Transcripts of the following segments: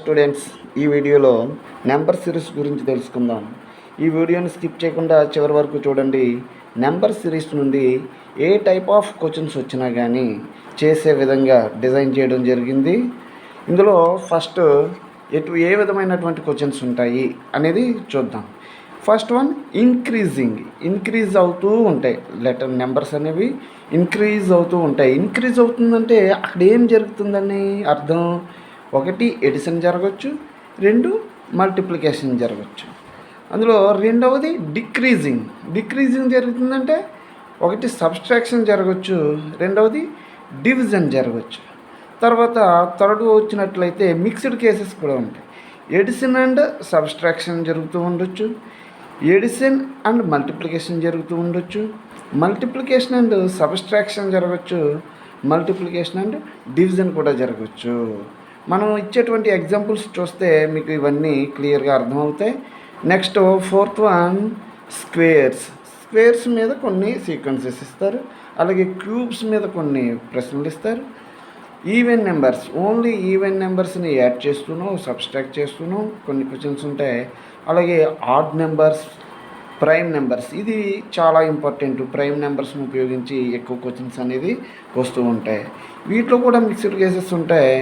Students, ఈ వీడియోలో number series గురించి తెలుసుకుందాం. ఈ వీడియోని స్కిప్ చేయకుండా చివరి వరకు చూడండి. నెంబర్ సిరీస్ నుండి ఏ టైప్ ఆఫ్ క్వశ్చన్స్ వచ్చినా కానీ చేసే విధంగా డిజైన్ చేయడం జరిగింది. ఇందులో ఫస్ట్ ఏ విధమైనటువంటి క్వశ్చన్స్ ఉంటాయి అనేది చూద్దాం. ఫస్ట్ వన్ ఇంక్రీజ్ అవుతూ ఉంటాయి. లెటర్ నెంబర్స్ అనేవి ఇంక్రీజ్ అవుతూ ఉంటాయి. ఇంక్రీజ్ అవుతుందంటే అక్కడ ఏం జరుగుతుందని అర్థం. ఒకటి ఎడిషన్ జరగవచ్చు, రెండు మల్టిప్లికేషన్ జరగవచ్చు. అందులో రెండవది డిక్రీజింగ్ జరుగుతుందంటే ఒకటి సబ్స్ట్రాక్షన్ జరగవచ్చు, రెండవది డివిజన్ జరగవచ్చు. తర్వాత థర్డ్ వచ్చినట్లయితే మిక్స్డ్ కేసెస్ కూడా ఉంటాయి. ఎడిషన్ అండ్ సబ్స్ట్రాక్షన్ జరుగుతూ ఉండొచ్చు, ఎడిషన్ అండ్ మల్టిప్లికేషన్ జరుగుతూ ఉండొచ్చు, మల్టిప్లికేషన్ అండ్ సబ్స్ట్రాక్షన్ జరగవచ్చు, మల్టిప్లికేషన్ అండ్ డివిజన్ కూడా జరగవచ్చు. మనం ఇచ్చేటువంటి ఎగ్జాంపుల్స్ చూస్తే మీకు ఇవన్నీ క్లియర్గా అర్థమవుతాయి. నెక్స్ట్ ఫోర్త్ వన్ స్క్వేర్స్ మీద కొన్ని సీక్వెన్సెస్ ఇస్తారు, అలాగే క్యూబ్స్ మీద కొన్ని ప్రశ్నలు ఇస్తారు. ఈవెన్ నెంబర్స్, ఓన్లీ ఈవెన్ నెంబర్స్ని యాడ్ చేస్తూనో సబ్స్ట్రాక్ట్ చేస్తూనో కొన్ని క్వశ్చన్స్ ఉంటాయి. అలాగే ఆడ్ నెంబర్స్, ప్రైమ్ నెంబర్స్, ఇది చాలా ఇంపార్టెంట్. ప్రైమ్ నెంబర్స్ని ఉపయోగించి ఎక్కువ క్వశ్చన్స్ అనేది వస్తూ ఉంటాయి. వీటిలో కూడా మిక్స్డ్ కేసెస్ ఉంటాయి.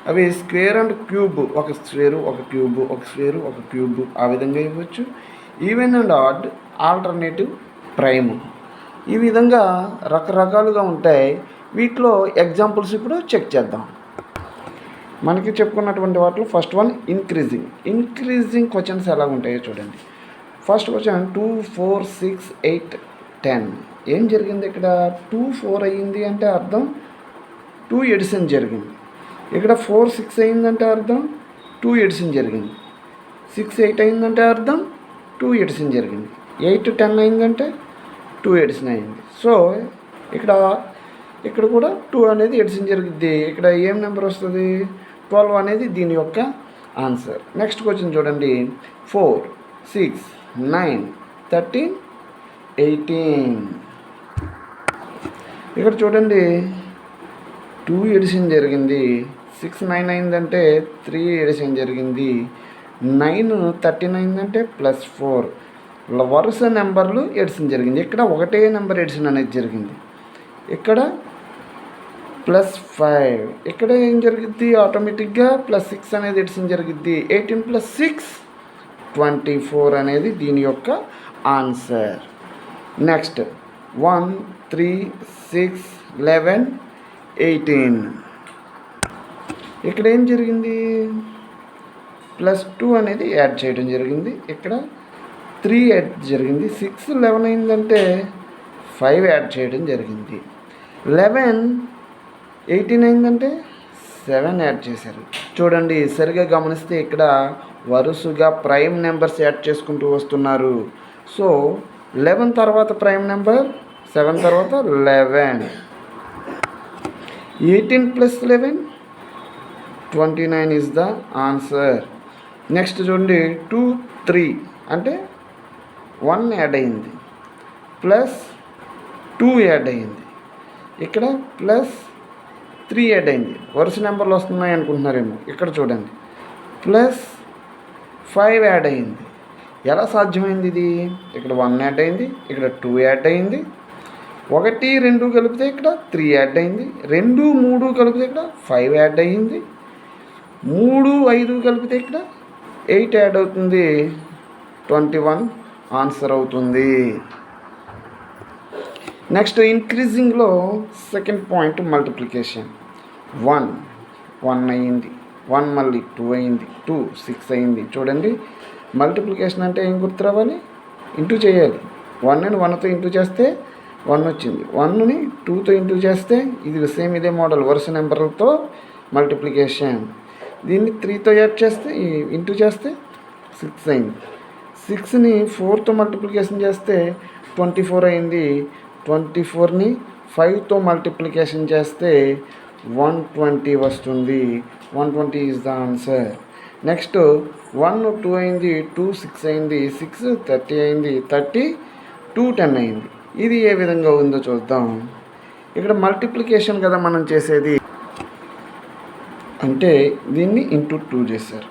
అవి స్క్వేర్ అండ్ క్యూబ్, ఒక స్క్వేరు ఒక క్యూబ్, ఒక స్క్వేరు ఒక క్యూబ్, ఆ విధంగా ఇవ్వచ్చు. Even and odd, alternative, prime, ఈ విధంగా రకరకాలుగా ఉంటాయి. వీటిలో ఎగ్జాంపుల్స్ ఇప్పుడు చెక్ చేద్దాం. మనకి చెప్పుకున్నటువంటి వాటిలో ఫస్ట్ వన్ ఇంక్రీజింగ్ క్వశ్చన్స్ ఎలా ఉంటాయో చూడండి. First question 2, 4, 6, 8, 10. ఏం జరిగింది ఇక్కడ? 2, 4 అయ్యింది అంటే అర్థం 2 ఎడిషన్ జరిగింది. ఇక్కడ 4, 6 అయిందంటే అర్థం 2 ఎడిషన్ జరిగింది. 6, 8 అయిందంటే అర్థం 2 ఎడిషన్ జరిగింది. 8, 10 అయిందంటే 2 ఎడిషన్ అయింది. సో ఇక్కడ కూడా 2 అనేది ఎడిషన్ జరిగింది. ఇక్కడ ఏం నెంబర్ వస్తుంది? 12 అనేది దీని యొక్క ఆన్సర్. నెక్స్ట్ క్వశ్చన్ చూడండి. 4, 6, 9, 13, 18. ఇక్కడ చూడండి 2 ఎడిషన్ జరిగింది. 6, 9 అయిందంటే 3 ఎడిషన్ జరిగింది. 9, 13 అయిందంటే +4. వరుస నెంబర్లు ఎడిషన్ జరిగింది. ఇక్కడ ఒకటే నెంబర్ ఎడిషన్ అనేది జరిగింది. ఇక్కడ +5. ఇక్కడ ఏం జరిగింది? ఆటోమేటిక్గా +6 అనేది ఎడిషన్ జరిగింది. 18 + 6 24 అనేది దీని యొక్క ఆన్సర్. నెక్స్ట్ 1, 3, 6, 11, 18. ఇక్కడ ఏం జరిగింది? +2 అనేది యాడ్ చేయడం జరిగింది. ఇక్కడ 3 యాడ్ జరిగింది. 6, 11 అయిందంటే 5 యాడ్ చేయడం జరిగింది. 11, 18 అయిందంటే 7 యాడ్ చేశారు. చూడండి, సరిగా గమనిస్తే ఇక్కడ వరుసగా ప్రైమ్ నెంబర్స్ యాడ్ చేసుకుంటూ వస్తున్నారు. సో 11 తర్వాత ప్రైమ్ నెంబర్, 7 తర్వాత 11. 18 + 11, 29 ఈజ్ ద ఆన్సర్. నెక్స్ట్ చూడండి 2, 3 అంటే 1 యాడ్ అయింది, +2 యాడ్ అయింది, ఇక్కడ +3 యాడ్ అయింది. వరుస నెంబర్లు వస్తున్నాయి అనుకుంటున్నారేమో. ఇక్కడ చూడండి +5 యాడ్ అయింది. ఎలా సాధ్యమైంది ఇది? ఇక్కడ 1 యాడ్ అయింది, ఇక్కడ 2 యాడ్ అయింది, 1, 2 కలిపితే ఇక్కడ 3 యాడ్ అయింది, 2, 3 కలిపితే ఇక్కడ 5 యాడ్ అయ్యింది, 3, 5 కలిపితే ఇక్కడ 8 యాడ్ అవుతుంది. 21 ఆన్సర్ అవుతుంది. నెక్స్ట్ ఇంక్రీజింగ్లో సెకండ్ పాయింట్ మల్టిప్లికేషన్. 1 అయ్యింది, 1 మళ్ళీ 2 అయింది, 2, 6 అయింది. చూడండి, మల్టిప్లికేషన్ అంటే ఏం గుర్తు రావాలి? ఇంటూ చేయాలి. 1ని 1తో ఇంటూ చేస్తే 1 వచ్చింది. 1ని 2తో ఇంటూ చేస్తే ఇది సేమ్ ఇదే మోడల్, వరుస నెంబర్లతో మల్టిప్లికేషన్. దీన్ని 3తో యాడ్ చేస్తే ఇంటూ చేస్తే 6 అయింది. 6ని 4తో మల్టిప్లికేషన్ చేస్తే 24 అయింది. 24ని 5తో మల్టిప్లికేషన్ చేస్తే 120 వస్తుంది. 120 ఈజ్ ద ఆన్సర్. నెక్స్ట్ 1, 2 అయింది, 2, 6 అయింది, 6, 30 అయింది, 30, 2, 10 అయింది. ఇది ఏ విధంగా ఉందో చూద్దాం. ఇక్కడ మల్టిప్లికేషన్ కదా మనం చేసేది. అంటే దీన్ని ఇంటూ 2 చేశారు.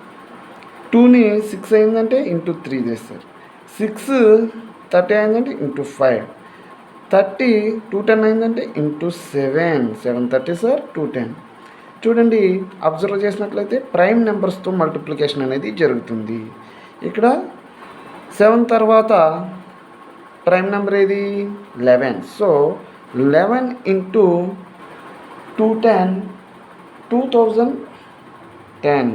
2ని 6 అయిందంటే ఇంటూ 3 చేస్తారు. 6 30 అయిందంటే ఇంటూ 5. 30 210 అయిందంటే ఇంటూ 7. 730 సార్ 210. చూడండి, అబ్జర్వ్ చేసినట్లయితే ప్రైమ్ నెంబర్స్తో మల్టిప్లికేషన్ అనేది జరుగుతుంది. ఇక్కడ 7 తర్వాత ప్రైమ్ నెంబర్ ఏది 11. So 11 into 210 2010.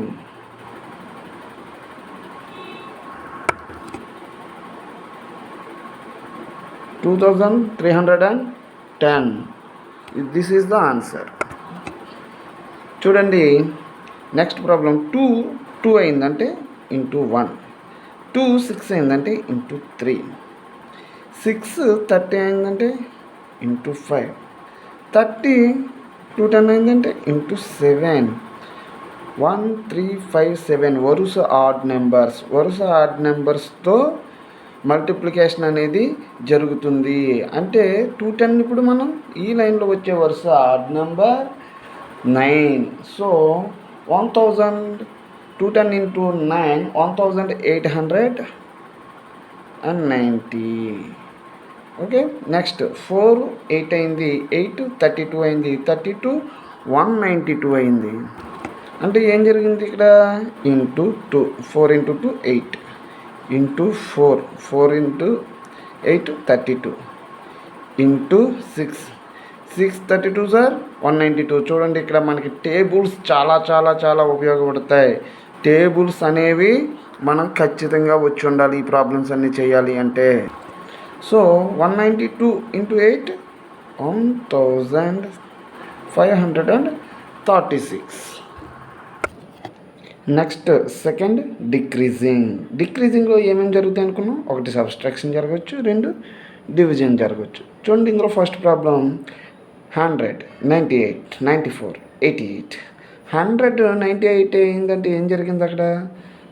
$2,310. This is the answer. చూడండి, నెక్స్ట్ ప్రాబ్లం 2 అయిందంటే ఇంటూ 1. 2 6 అయిందంటే ఇంటూ 3. 6 30 అయిందంటే ఇంటూ 5. 30 210 అయిందంటే ఇంటూ 7. 1 3 5 7 వరుస ఆడ్ నెంబర్స్తో మల్టిప్లికేషన్ అనేది జరుగుతుంది. అంటే 210 ఇప్పుడు మనం ఈ లైన్లో వచ్చే వరుస odd number 9. So 1000 210 into 9 1890. Okay, next 4 8 అయింది, 8 32 అయింది, 32 192 అయింది. అంటే ఏం జరిగింది ఇక్కడ into 2. 4 into 2 8 into 4 into 8 32 into 6 32 sir 192. చూడండి, ఇక్కడ మనకి టేబుల్స్ చాలా ఉపయోగపడతాయి. టేబుల్స్ అనేవి మనం ఖచ్చితంగా వచ్చి ఉండాలి ఈ ప్రాబ్లమ్స్ అన్నీ చేయాలి అంటే. So 192 into 8 1536. నెక్స్ట్ సెకండ్ డిక్రీజింగ్లో ఏమేమి జరుగుతాయి అనుకున్నాం? 1 సబ్స్ట్రాక్షన్ జరగవచ్చు, 2 డివిజన్ జరగవచ్చు. చూడండి, ఇందులో ఫస్ట్ ప్రాబ్లం 100 98 94 88. 100 98 అయిందంటే ఏం జరిగింది అక్కడ?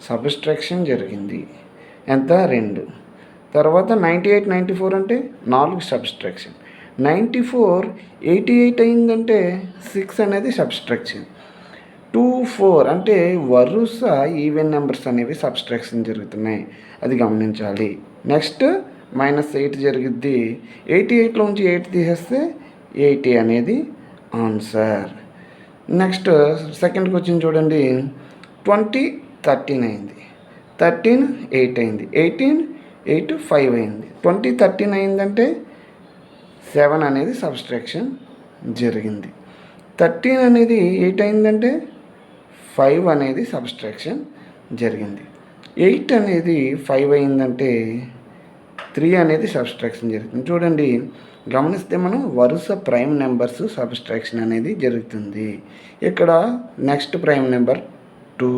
సబ్స్ట్రాక్షన్ జరిగింది. ఎంత? 2. తర్వాత 98 94 అంటే 4 సబ్స్ట్రాక్షన్. 94 88 అయిందంటే 6 అనేది సబ్స్ట్రాక్షన్. 2 4 అంటే వరుస ఈవెన్ నెంబర్స్ అనేవి సబ్స్ట్రాక్షన్ జరుగుతున్నాయి, అది గమనించాలి. నెక్స్ట్ -8 జరిగిద్ది. 88లోంచి 8 తీసేస్తే 80 అనేది ఆన్సర్. నెక్స్ట్ సెకండ్ క్వశ్చన్ చూడండి, 20 13 అయింది, 13 8 అయింది, 18 8 5 అయింది. 20 13 అయిందంటే 7 అనేది సబ్స్ట్రాక్షన్ జరిగింది. 13 అనేది 8 అయిందంటే 5 అనేది సబ్స్ట్రాక్షన్ జరిగింది. 8 అనేది 5 అయిందంటే 3 అనేది సబ్స్ట్రాక్షన్ జరుగుతుంది. చూడండి, గమనిస్తే మనం వరుస ప్రైమ్ నెంబర్స్ సబ్స్ట్రాక్షన్ అనేది జరుగుతుంది. ఇక్కడ నెక్స్ట్ ప్రైమ్ నెంబర్ 2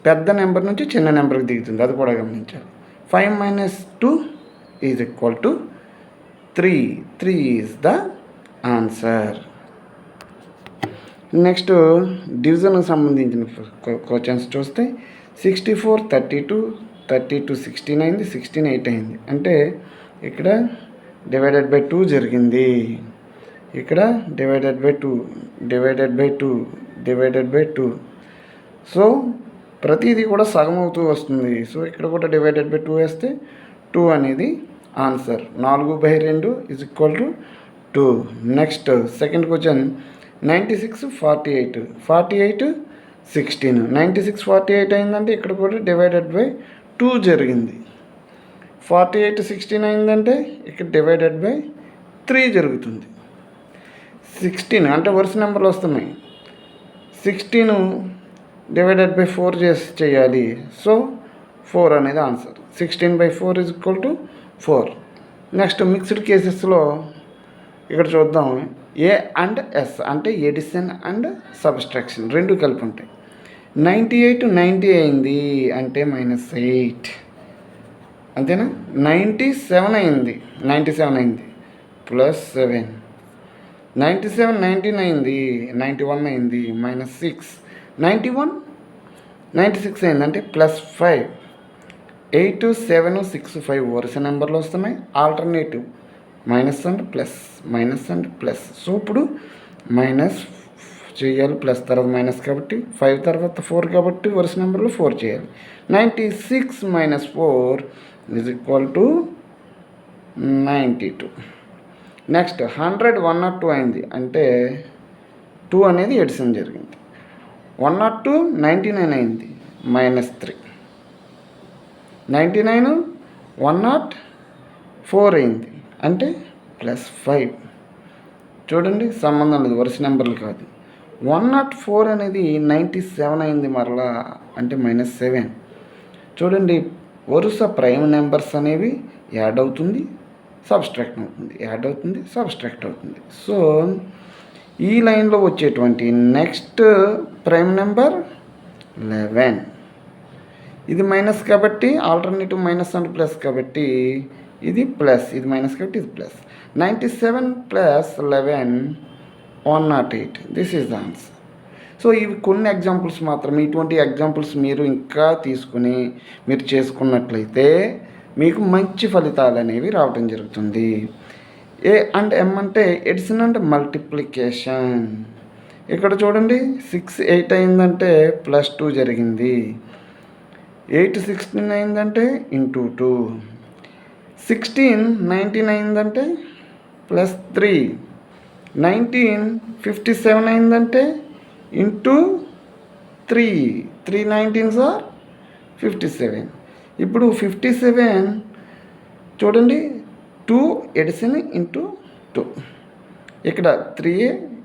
పెద్ద నెంబర్ నుంచి చిన్న నెంబర్కి దిగుతుంది, అది కూడా గమనించాలి. 5 - 2 is equal to 3. 3 is the answer. Next డివిజన్కి సంబంధించిన క్వశ్చన్స్ చూస్తే 64 32 32 16 అయింది, 16 8 అయింది. అంటే ఇక్కడ డివైడెడ్ బై 2 జరిగింది, ఇక్కడ డివైడెడ్ బై 2. సో ప్రతిదీ కూడా సగం అవుతూ వస్తుంది. సో ఇక్కడ కూడా డివైడెడ్ బై 2 వేస్తే 2 అనేది answer. 4/2 is equal to 2. Next second question 96 48 48 16. 96 48 అయిందంటే ఇక్కడ కూడా డివైడెడ్ బై 2 జరిగింది. 48 16 అయిందంటే ఇక్కడ డివైడెడ్ బై 3 జరుగుతుంది. 16 అంటే వరుస నెంబర్లు వస్తున్నాయి. 16 డివైడెడ్ బై 4 చేయాలి. సో 4 అనేది answer. 16/4 is equal to 4. Next mixed కేసెస్లో ఇక్కడ చూద్దాం. ఏ అండ్ ఎస్ అంటే ఎడిషన్ అండ్ సబ్స్ట్రాక్షన్ రెండు కలిపి ఉంటాయి. 98 90 అయింది అంటే -8 అంతేనా. 97 అయింది +7. 97 19 అయింది, 91 అయింది -6. 91 96 అయింది అంటే +5. 8 7 6 5 వరుస నెంబర్లు వస్తున్నాయి. Alternative minus and plus. So ఇప్పుడు చేయాలి, ప్లస్ తర్వాత మైనస్ కాబట్టి 5 తర్వాత 4 కాబట్టి వరుస నెంబర్లో 4 చేయాలి. 96 - 4 = 92. నెక్స్ట్ 100 102 అయింది అంటే 2 అనేది ఎడిషన్ జరిగింది. 102 99 అయింది -3. 99 104 అయింది అంటే +5. చూడండి సంబంధం లేదు, వరుస నెంబర్లు కాదు. 104 అనేది 97 అయింది మరలా అంటే -7. చూడండి వరుస ప్రైమ్ నెంబర్స్ అనేవి యాడ్ అవుతుంది, సబ్స్ట్రాక్ట్ అవుతుంది, యాడ్ అవుతుంది, సబ్స్ట్రాక్ట్ అవుతుంది. సో ఈ లైన్లో వచ్చేటువంటి నెక్స్ట్ ప్రైమ్ నెంబర్ 11. ఇది మైనస్ కాబట్టి ఆల్టర్నేటివ్ మైనస్ అండ్ ప్లస్ కాబట్టి ఇది ప్లస్, ఇది మైనస్ కాబట్టి ఇది plus. 97 + 11 108. This is the answer. So ఇవి కొన్ని ఎగ్జాంపుల్స్ మాత్రమే. ఇటువంటి ఎగ్జాంపుల్స్ మీరు ఇంకా తీసుకుని మీరు చేసుకున్నట్లయితే మీకు మంచి ఫలితాలు అనేవి రావడం జరుగుతుంది. ఏ అండ్ ఎం అంటే ఎడిషన్ అండ్ మల్టిప్లికేషన్. ఇక్కడ చూడండి 6 8 అయిందంటే +2 జరిగింది. 8 16 అయిందంటే × 2. 16 19 అయిందంటే +3. 19 57 అయిందంటే × 3 19s are 57. ఇప్పుడు 57 చూడండి 2 ఎడిషన్ × 2. ఇక్కడ 3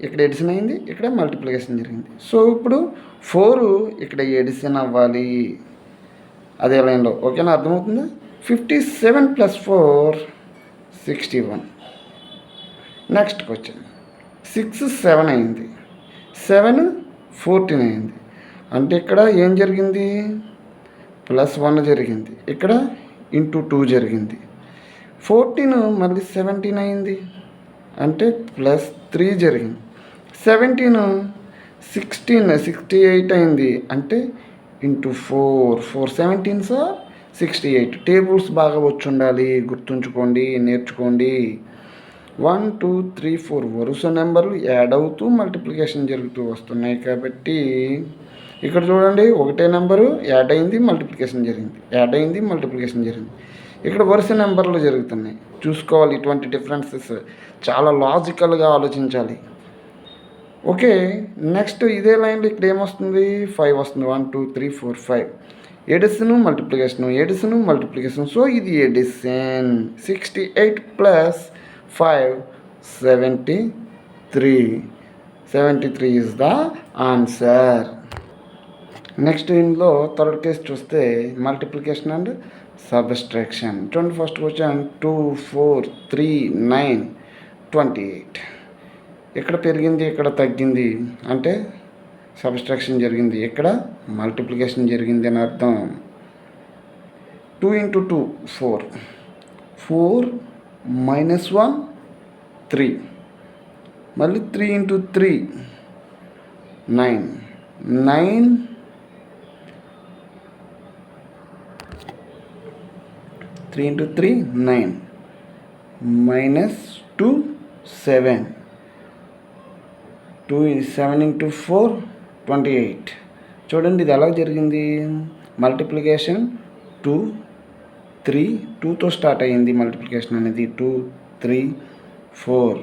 ఇక్కడ ఎడిషన్ అయింది, ఇక్కడ మల్టిప్లికేషన్ జరిగింది. సో ఇప్పుడు 4 ఇక్కడ ఎడిషన్ అవ్వాలి అదే లైన్లో. ఓకేనా, అర్థమవుతుందా? 57 + 4 61. నెక్స్ట్ క్వశ్చన్ 6 7 అయింది, 7 14 అయింది అంటే ఇక్కడ ఏం జరిగింది? +1 జరిగింది, ఇక్కడ × 2 జరిగింది. 14 మళ్ళీ 17 అయింది అంటే +3 జరిగింది. 17 16 68 అయింది అంటే × 4 4 17s are 68. టేబుల్స్ బాగా వచ్చి ఉండాలి, గుర్తుంచుకోండి, నేర్చుకోండి. 1 2 3 4 వరుస నెంబర్లు యాడ్ అవుతూ మల్టిప్లికేషన్ జరుగుతూ వస్తున్నాయి కాబట్టి ఇక్కడ చూడండి ఒకటే నెంబరు యాడ్ అయింది, మల్టిప్లికేషన్ జరిగింది, యాడ్ అయింది, మల్టిప్లికేషన్ జరిగింది. ఇక్కడ వరుస నెంబర్లు జరుగుతున్నాయి. చూసుకోవాలి ఇటువంటి డిఫరెన్సెస్, చాలా లాజికల్గా ఆలోచించాలి. ఓకే, నెక్స్ట్ ఇదే లైన్లో ఇక్కడ ఏమొస్తుంది? 5 వస్తుంది. 1 2 3 4 5 addition multiplication, addition multiplication. So ఇది addition. 68 + 5 73. 73 is the answer. Next ఇందులో థర్డ్ కేసు చూస్తే multiplication and subtraction. 21st question 2 4 3 9 28. ఇక్కడ పెరిగింది, ఇక్కడ తగ్గింది అంటే సబ్స్ట్రాక్షన్ జరిగింది, ఇక్కడ మల్టిప్లికేషన్ జరిగింది అని అర్థం. 2 × 2 4 4 -1 3 మళ్ళీ 3 × 3 9 9 3 × 3 9 -2 7 2 7 × 4 28. చూడండి ఇది ఎలా జరిగింది? మల్టిప్లికేషన్ 2 3 2తో స్టార్ట్ అయ్యింది మల్టిప్లికేషన్ అనేది. 2 3 4.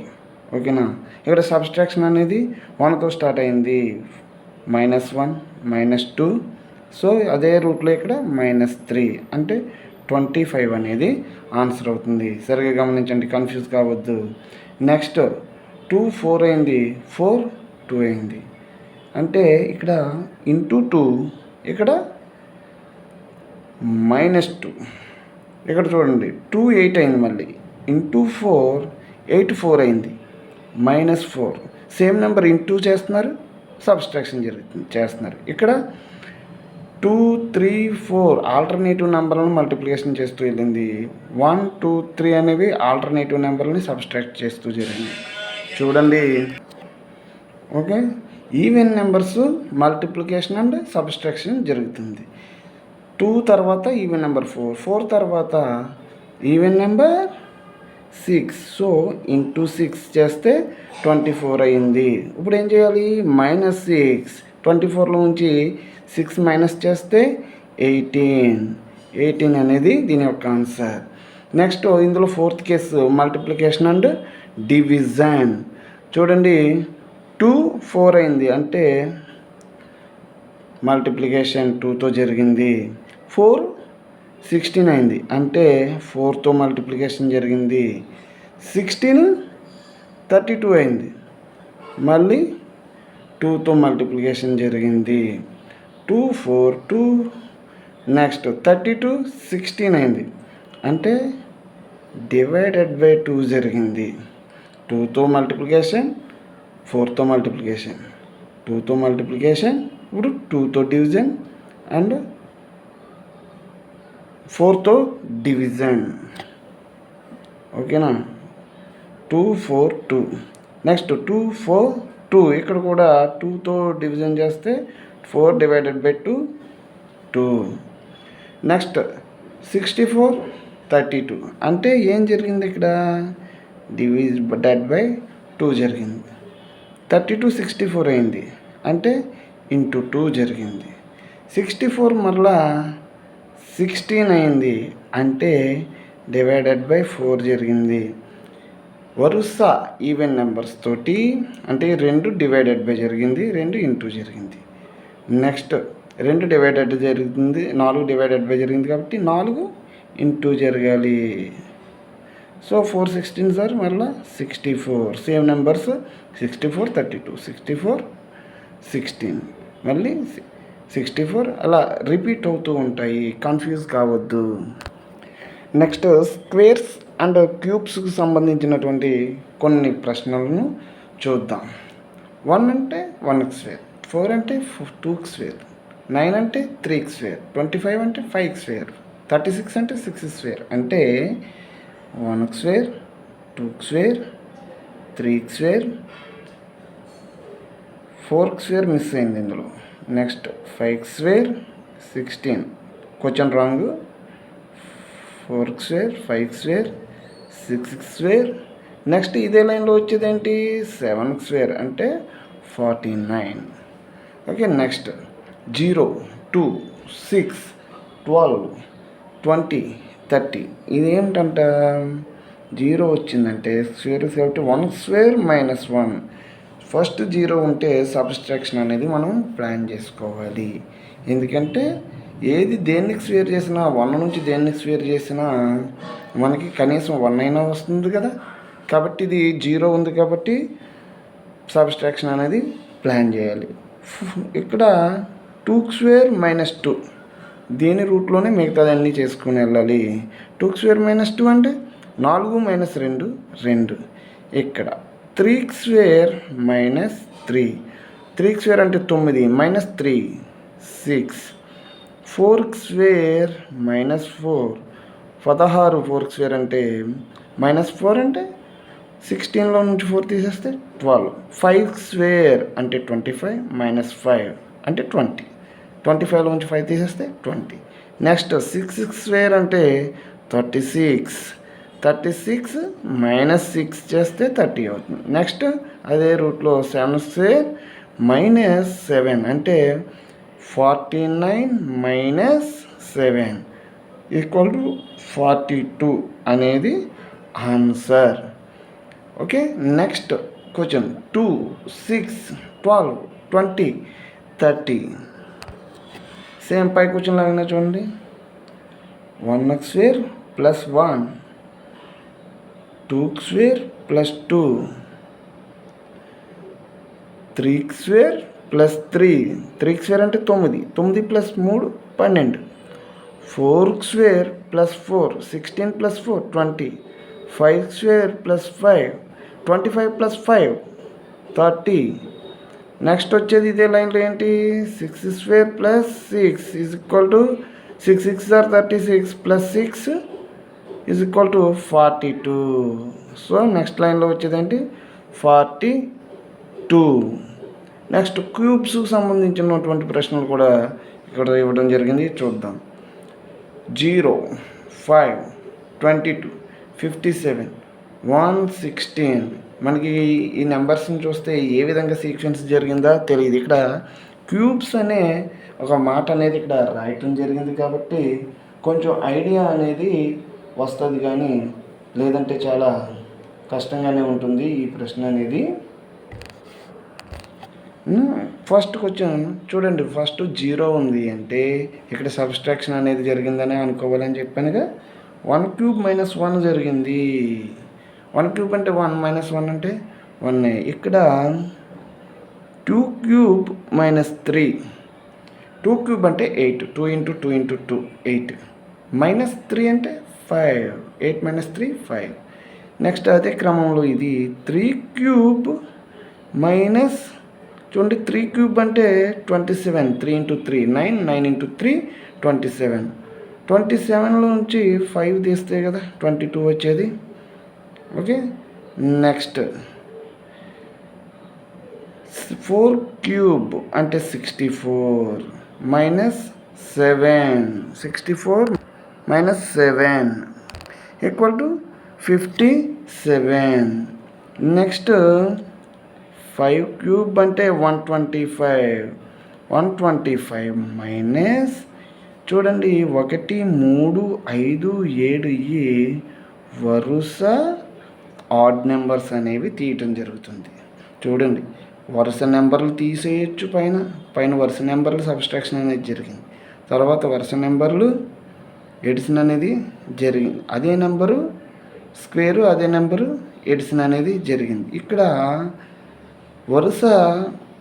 ఓకేనా, ఇక్కడ సబ్స్ట్రాక్షన్ అనేది 1తో స్టార్ట్ అయింది. -1 -2. సో అదే రూట్లో ఇక్కడ -3 అంటే 25 అనేది ఆన్సర్ అవుతుంది. సరిగ్గా గమనించండి, కన్ఫ్యూజ్ కావద్దు. నెక్స్ట్ 2 4 అయింది, 4 2 అయింది అంటే ఇక్కడ × 2, ఇక్కడ -2. ఇక్కడ చూడండి 2 8 అయింది, మళ్ళీ × 4 8 4 అయింది -4. సేమ్ నెంబర్ × చేస్తున్నారు, సబ్స్ట్రాక్షన్ జరుగుతుంది చేస్తున్నారు. ఇక్కడ 2 3 4 ఆల్టర్నేటివ్ నెంబర్లను మల్టిప్లికేషన్ చేస్తూ వెళ్ళింది. 1 2 3 అనేవి ఆల్టర్నేటివ్ నెంబర్ని సబ్స్ట్రాక్ట్ చేస్తూ జరిగింది. చూడండి okay, even numbers multiplication and subtraction జరుగుతుంది. 2 తర్వాత ఈవెన్ నెంబర్ 4 4 తర్వాత ఈవెన్ నెంబర్ 6. సో ఇంటూ 6 చేస్తే 24 అయింది. ఇప్పుడు ఏం చేయాలి? -6. 24లో నుంచి 6 మైనస్ చేస్తే 18 అనేది దీని యొక్క ఆన్సర్. నెక్స్ట్ ఇందులో fourth case multiplication and division. చూడండి 2 4 అయింది అంటే మల్టిప్లికేషన్ 2తో జరిగింది. 4 16 అయింది అంటే 4తో మల్టిప్లికేషన్ జరిగింది. 16 32 అయింది, మళ్ళీ 2తో మల్టిప్లికేషన్ జరిగింది. 2 4 2. నెక్స్ట్ 32 16 అయింది అంటే డివైడెడ్ బై 2 జరిగింది. 2తో మల్టిప్లికేషన్, 4తో మల్టిప్లికేషన్, 2తో మల్టిప్లికేషన్, ఇప్పుడు 2తో డివిజన్ అండ్ 4తో డివిజన్. ఓకేనా? 2 4 2. నెక్స్ట్ 2 4 2. ఇక్కడ కూడా 2తో డివిజన్ చేస్తే 4 డివైడెడ్ బై 2 2. నెక్స్ట్ 64 32 అంటే ఏం జరిగింది ఇక్కడ? డివైడెడ్ బై 2 జరిగింది. 32 64 అయింది అంటే ఇంటూ 2 జరిగింది. 64 మరలా 16 అయింది అంటే డివైడెడ్ బై 4 జరిగింది. వరుస ఈవెన్ నెంబర్స్ తోటి అంటే 2 డివైడెడ్ బై జరిగింది, 2 ఇంటూ జరిగింది. నెక్స్ట్ 2 డివైడెడ్ జరిగింది, 4 డివైడెడ్ బై జరిగింది కాబట్టి 4 ఇంటూ జరగాలి. సో 4 16 సార్ మళ్ళీ 64. సేమ్ నెంబర్స్ 64 32, 64 16, మళ్ళీ 64 అలా రిపీట్ అవుతూ ఉంటాయి. కన్ఫ్యూజ్ కావద్దు. నెక్స్ట్ స్క్వేర్స్ అండ్ క్యూబ్స్కి సంబంధించినటువంటి కొన్ని ప్రశ్నలను చూద్దాం. 1 అంటే 1 స్క్వేర్, 4 అంటే 2 స్క్వేర్, 9 అంటే 3 స్క్వేర్, 25 అంటే 5 స్క్వేర్, 36 అంటే 6 స్క్వేర్. అంటే 1 square, 2 square, 3 square, 4 square miss అయింది ఇందులో. Next 5 square 16, question wrong. 4 square, 5 square, 6 square. Next ఇదే లైన్లో వచ్చేది ఏంటి? 7 స్క్వేర్ అంటే 49. ఓకే. నెక్స్ట్ 0 2 6 12 20 30. ఇదేమిటంట? 0 వచ్చిందంటే స్క్వేర్ కాబట్టి 1 స్క్వేర్ -1. ఫస్ట్ 0 ఉంటే సబ్స్ట్రాక్షన్ అనేది మనం ప్లాన్ చేసుకోవాలి. ఎందుకంటే ఏది దేన్ని స్క్వేర్ చేసినా 1 నుంచి దేన్ని స్క్వేర్ చేసినా మనకి కనీసం 1 అయినా వస్తుంది కదా. కాబట్టి ఇది 0 ఉంది కాబట్టి సబ్స్ట్రాక్షన్ అనేది ప్లాన్ చేయాలి. ఇక్కడ 2 స్క్వేర్ -2 దీని రూట్లోనే మిగతాదన్నీ చేసుకుని వెళ్ళాలి. 2 స్క్వేర్ -2 అంటే 4 - 2 2. ఇక్కడ 3 స్క్వేర్ -3, 3 స్క్వేర్ అంటే 9 -3 6. 4 స్క్వేర్ -4 16. 4 స్క్వేర్ అంటే -4 అంటే 16లో నుంచి 4 తీసేస్తే 12. 5 స్క్వేర్ అంటే 25 -5 అంటే 20. 25లో నుంచి 5 తీసేస్తే 20. నెక్స్ట్ 6 స్క్వేర్ అంటే 36. 36 -6 చేస్తే 30 అవుతుంది. నెక్స్ట్ అదే రూట్లో 7 స్క్వేర్ -7 అంటే 49 -7 = 42 అనేది ఆన్సర్. ఓకే. Next question 2 6 12 20 30. సేమ్ పై క్వశ్చన్ లాగానే చూడండి. 1 స్క్వేర్ +1, 2 స్క్వేర్ +2, 3 స్క్వేర్ +3. 3 స్క్వేర్ అంటే 9, 9 + 3 12. 4 స్క్వేర్ +4 16 + 4 20. 5 స్క్వేర్ +5 25 + 5 30. నెక్స్ట్ వచ్చేది ఇదే లైన్లో ఏంటి? 6 స్క్వేర్ +6 = 6 6 are 36 +6 = 42. సో నెక్స్ట్ లైన్లో వచ్చేది ఏంటి? 42. నెక్స్ట్ క్యూబ్స్కి సంబంధించినటువంటి ప్రశ్నలు కూడా ఇక్కడ ఇవ్వడం జరిగింది, చూద్దాం. 0 5 22 57 116. మనకి ఈ నెంబర్స్ని చూస్తే ఏ విధంగా సీక్వెన్స్ జరిగిందో తెలియదు. ఇక్కడ క్యూబ్స్ అనే ఒక మాట అనేది ఇక్కడ రాయటం జరిగింది కాబట్టి కొంచెం ఐడియా అనేది వస్తుంది, కానీ లేదంటే చాలా కష్టంగానే ఉంటుంది ఈ ప్రశ్న అనేది. ఫస్ట్ క్వశ్చన్ చూడండి, ఫస్ట్ 0 ఉంది అంటే ఇక్కడ సబ్స్ట్రాక్షన్ అనేది జరిగిందని అనుకోవాలని చెప్పానుగా. 1 క్యూబ్ మైనస్ 1 జరిగింది. 1 క్యూబ్ అంటే 1 మైనస్ 1 అంటే 1. ఇక్కడ 2 క్యూబ్ మైనస్ 3. 2 క్యూబ్ అంటే 8. 2 ఇంటూ 2 ఇంటూ 2 8. మైనస్ 3 అంటే 5. 8 మైనస్ 3 5. నెక్స్ట్ అదే క్రమంలో ఇది 3 క్యూబ్ మైనస్ చూడండి, 3 క్యూబ్ అంటే 27. 3 ఇంటూ 3 9. 9 ఇంటూ 3 27. 27లో నుంచి 5 తీస్తే కదా 22 వచ్చేది. ఓకే, నెక్స్ట్ 4 క్యూబ్ అంటే 64 minus 7. 64 minus 7 equal to 57. Next 5 cube అంటే 125. 125 మైనస్ చూడండి 1 3 5 7 ఈ వరుస ఆడ్ నెంబర్స్ అనేవి తీయటం జరుగుతుంది. చూడండి, వరుస నెంబర్లు తీసేయచ్చు, పైన వరుస నెంబర్లు సబ్స్ట్రాక్షన్ అనేది జరిగింది. తర్వాత వరుస నెంబర్లు ఎడిషన్ అనేది జరిగింది. అదే నెంబరు స్క్వేరు, అదే నెంబరు ఎడిషన్ అనేది జరిగింది. ఇక్కడ వరుస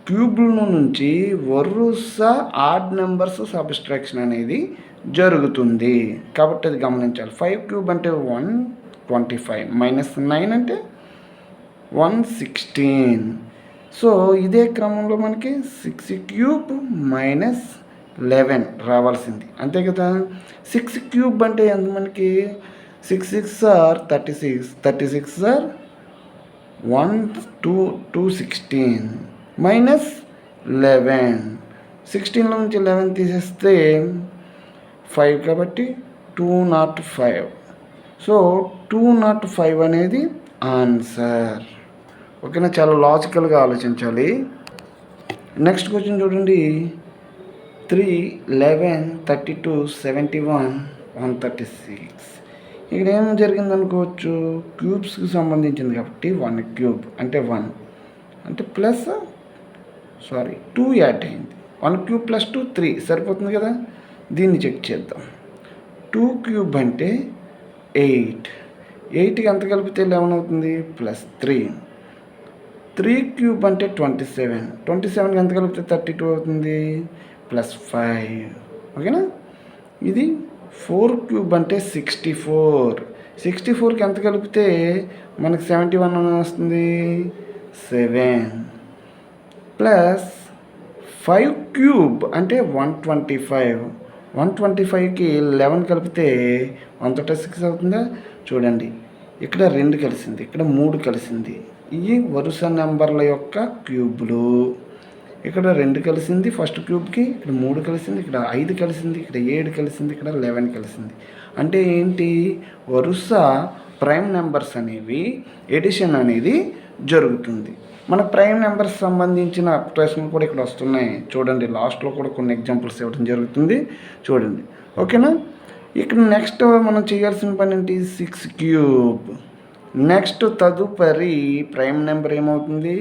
క్యూబ్ల నుంచి వరుస ఆడ్ నెంబర్స్ సబ్స్ట్రాక్షన్ అనేది జరుగుతుంది కాబట్టి అది గమనించాలి. 5 క్యూబ్ అంటే 125 మైనస్ 9 అంటే 116. సో ఇదే క్రమంలో మనకి 6 క్యూబ్ మైనస్ 11 రావాల్సింది, అంతే కదా. 6 క్యూబ్ అంటే ఎంత మనకి 6 6 ఆర్ 36. 36 are 216 minus 11. 16లో నుంచి 11 తీసేస్తే 5 కాబట్టి 205. సో 205 అనేది ఆన్సర్. ఓకేనా, చాలా లాజికల్గా ఆలోచించాలి. నెక్స్ట్ క్వశ్చన్ చూడండి, 3 11 32 71 136. ఇక్కడ ఏం జరిగింది అనుకోవచ్చు, క్యూబ్స్కి సంబంధించింది కాబట్టి 1 క్యూబ్ అంటే 1 అంటే ప్లస్ 2 యాడ్ అయింది. 1 క్యూబ్ ప్లస్ 2 3 సరిపోతుంది కదా. దీన్ని చెక్ చేద్దాం. 2 క్యూబ్ అంటే 8. 8కి ఎంత కలిపితే 11 అవుతుంది, ప్లస్ 3. 3 క్యూబ్ అంటే 27. 27కి ఎంత కలిపితే 32 అవుతుంది, ప్లస్ 5. ఓకేనా. ఇది 4 క్యూబ్ అంటే 64. 64కి ఎంత కలిపితే మనకి 71 వస్తుంది, 7. ప్లస్ 5 క్యూబ్ అంటే 125. 125కి 11 కలిపితే 136 అవుతుందా. చూడండి, ఇక్కడ 2 కలిసింది, ఇక్కడ 3 కలిసింది. ఇవి వరుస నెంబర్ల యొక్క క్యూబ్లు. ఇక్కడ 2 కలిసింది ఫస్ట్ క్యూబ్కి, ఇక్కడ 3 కలిసింది, ఇక్కడ 5 కలిసింది, ఇక్కడ 7 కలిసింది, ఇక్కడ 11 కలిసింది. అంటే ఏంటి, వరుస ప్రైమ్ నెంబర్స్ అనేవి ఎడిషన్ అనేది జరుగుతుంది. మన ప్రైమ్ నెంబర్స్ సంబంధించిన ప్రశ్నలు కూడా ఇక్కడ వస్తున్నాయి. చూడండి, లాస్ట్లో కూడా కొన్ని ఎగ్జాంపుల్స్ ఇవ్వడం జరుగుతుంది, చూడండి. ఓకేనా. ఇక్కడ నెక్స్ట్ మనం చేయాల్సిన పని ఏంటి, 6 క్యూబ్. నెక్స్ట్ తదుపరి ప్రైమ్ నెంబర్ ఏమవుతుంది,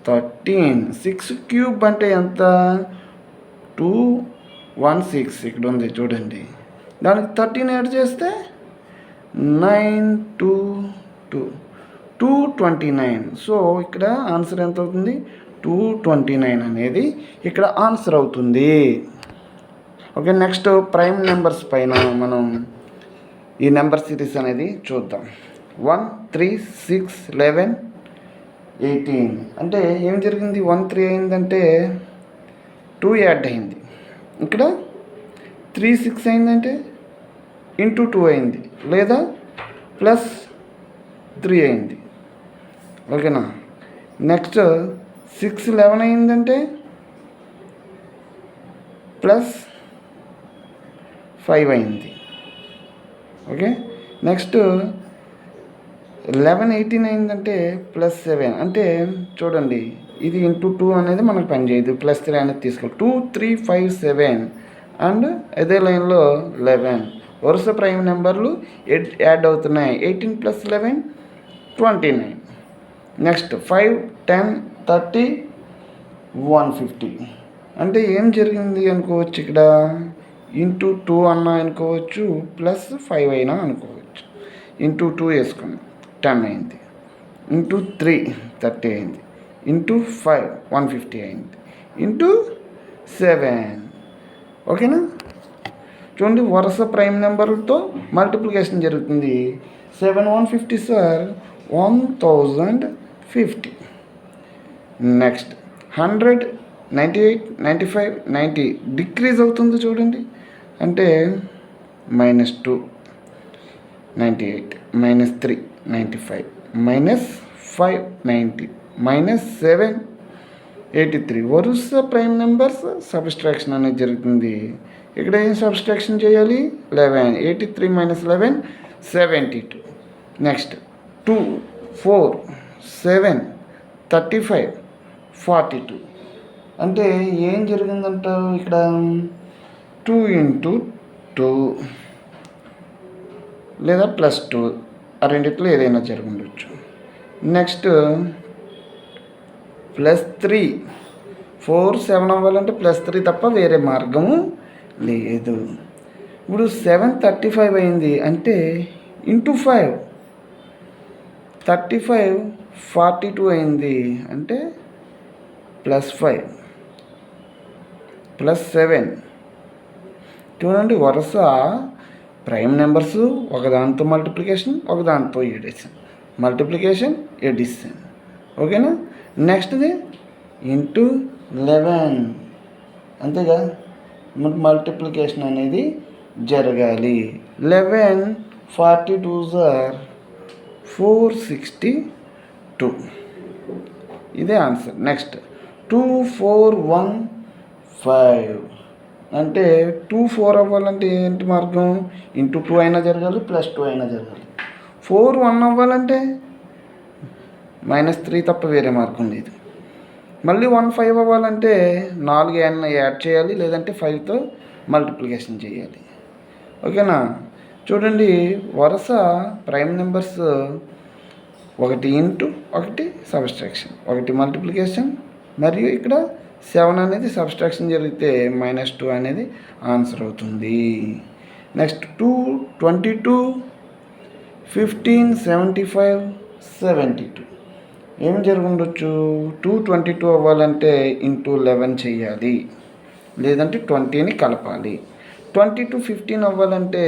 13. 6 క్యూబ్ అంటే ఎంత, 216 ఇక్కడ ఉంది చూడండి. దానికి 13 యాడ్ చేస్తే 9 2 229. సో ఇక్కడ ఆన్సర్ ఎంత అవుతుంది, 229 అనేది ఇక్కడ ఆన్సర్ అవుతుంది. ఓకే, నెక్స్ట్ ప్రైమ్ నెంబర్స్ పైన మనం ఈ నెంబర్ సిరీస్ అనేది చూద్దాం. 1 3 6 11 18 అంటే ఏం జరిగింది, 1 3 అయిందంటే 2 యాడ్ అయింది. ఇక్కడ 3 6 అయిందంటే ఇంటూ 2 అయింది, లేదా ప్లస్ 3 అయింది. ఓకేనా. నెక్స్ట్ 6 11 అయిందంటే ప్లస్ 5 అయింది. ఓకే. నెక్స్ట్ 1189 అంటే +7 అంటే చూడండి, ఇది ఇంటూ 2 అనేది మనకు పనిచేయదు, +3 అనేది తీసుకోవాలి. 2 3 5 7 అండ్ అదే లైన్లో 11 వరుస ప్రైమ్ నెంబర్లు యాడ్ అవుతున్నాయి. 18 + 11 29. నెక్స్ట్ 5 10 30 150 అంటే ఏం జరిగింది అనుకోవచ్చు, ఇక్కడ ఇంటూ 2 అన్నా అనుకోవచ్చు, +5 అయినా అనుకోవచ్చు. ఇంటూ 2 వేసుకున్నాం 10 అయింది, ఇంటూ 3 30 అయింది, ఇంటూ 5 150 అయింది, ఇంటూ 7. ఓకేనా? చూడండి, వరుస ప్రైమ్ నెంబర్లతో మల్టిప్లికేషన్ జరుగుతుంది. 7 150 సార్ 1050. నెక్స్ట్ 100 98 95 90 డిక్రీజ్ అవుతుంది చూడండి, అంటే -2 98 -3 95 -5 90 -7 83. వరుస ప్రైమ్ నెంబర్స్ సబ్స్ట్రాక్షన్ అనేది జరుగుతుంది. ఇక్కడ ఏం సబ్స్ట్రాక్షన్ చేయాలి? 11 83 - 11 72. నెక్స్ట్ 2 4 7 35 42 అంటే ఏం జరిగిందంటావు ఇక్కడ? 2 × 2 లేదా +2 ఆ రెండిట్లో ఏదైనా జరిగి ఉండొచ్చు. నెక్స్ట్ +3 4 7 అవ్వాలంటే +3 తప్ప వేరే మార్గము లేదు. ఇప్పుడు 735 అయింది అంటే ఇంటూ 5 35 42 అయింది అంటే +5 +7. చూడండి, వరుస ప్రైమ్ నెంబర్స్ ఒకదాంతో మల్టిప్లికేషన్, ఒకదాంతో ఎడిషన్, మల్టిప్లికేషన్ ఎడిషన్. ఓకేనా? నెక్స్ట్ది ఇంటూ 11. అంతేగా, మల్టిప్లికేషన్ అనేది జరగాలి. 11 42s are 462. ఇదే ఆన్సర్. నెక్స్ట్ 2415 అంటే 2 4 అవ్వాలంటే ఏంటి మార్గం? ఇంటూ 2 అయినా జరగాలి, +2 అయినా జరగాలి. 4 1 అవ్వాలంటే -3 తప్ప వేరే మార్గం లేదు. మళ్ళీ 1 5 అవ్వాలంటే 4 యాడ్ చేయాలి, లేదంటే 5తో మల్టిప్లికేషన్ చేయాలి. ఓకేనా? చూడండి, వరుస ప్రైమ్ నెంబర్స్ ఒకటి ఇంటూ ఒకటి సబ్స్ట్రాక్షన్, ఒకటి మల్టిప్లికేషన్, మరియు ఇక్కడ 7 అనేది సబ్స్ట్రాక్షన్ జరిగితే -2 అనేది ఆన్సర్ అవుతుంది. నెక్స్ట్ 2 22 15 75 72 ఏం జరుగుండొచ్చు? 222 అవ్వాలంటే ఇంటూ 11 చేయాలి, లేదంటే 20ని కలపాలి. 22 15 అవ్వాలంటే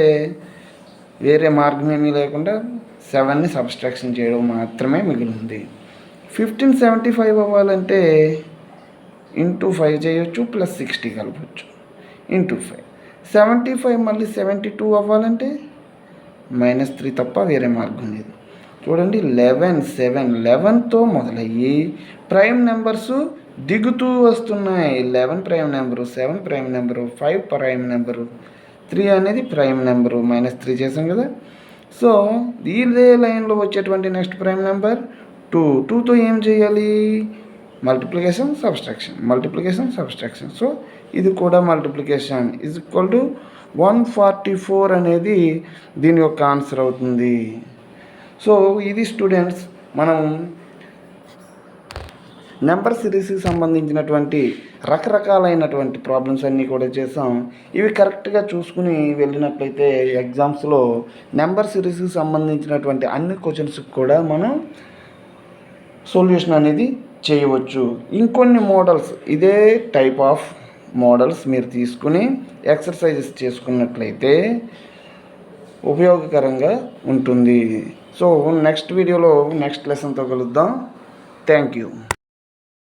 వేరే మార్గం ఏమీ లేకుండా 7ని సబ్స్ట్రాక్షన్ చేయడం మాత్రమే మిగిలింది. 15 75 అవ్వాలంటే ఇంటూ 5 చేయొచ్చు, +60 కలపచ్చు, ఇంటూ 5. 75 మళ్ళీ 72 అవ్వాలంటే -3 తప్ప వేరే మార్గం లేదు. చూడండి, 11తో మొదలయ్యి ప్రైమ్ నెంబర్స్ దిగుతూ వస్తున్నాయి. 11 prime number, 7 prime number, 5 prime number, 3 అనేది ప్రైమ్ నెంబరు, -3 చేసాం కదా. సో ఇదే లైన్లో వచ్చేటువంటి నెక్స్ట్ ప్రైమ్ నెంబర్ 2. 2తో ఏం చేయాలి? Multiplication subtraction, multiplication subtraction. So ఇది కూడా మల్టిప్లికేషన్ = 144 అనేది దీని యొక్క ఆన్సర్ అవుతుంది. సో ఇది స్టూడెంట్స్, మనం నెంబర్ సిరీస్కి సంబంధించినటువంటి రకరకాలైనటువంటి ప్రాబ్లమ్స్ అన్నీ కూడా చేసాం. ఇవి కరెక్ట్గా చూసుకుని వెళ్ళినట్లయితే ఎగ్జామ్స్లో నెంబర్ సిరీస్కి సంబంధించినటువంటి అన్ని క్వశ్చన్స్కి కూడా మనం సొల్యూషన్ అనేది చేయవచ్చు. ఇంకొన్ని మోడల్స్, ఇదే టైప్ ఆఫ్ మోడల్స్ మీరు తీసుకుని ఎక్సర్సైజెస్ చేసుకున్నట్లయితే ఉపయోగకరంగా ఉంటుంది. సో నెక్స్ట్ వీడియోలో నెక్స్ట్ లెసన్తో కలుద్దాం. Thank you.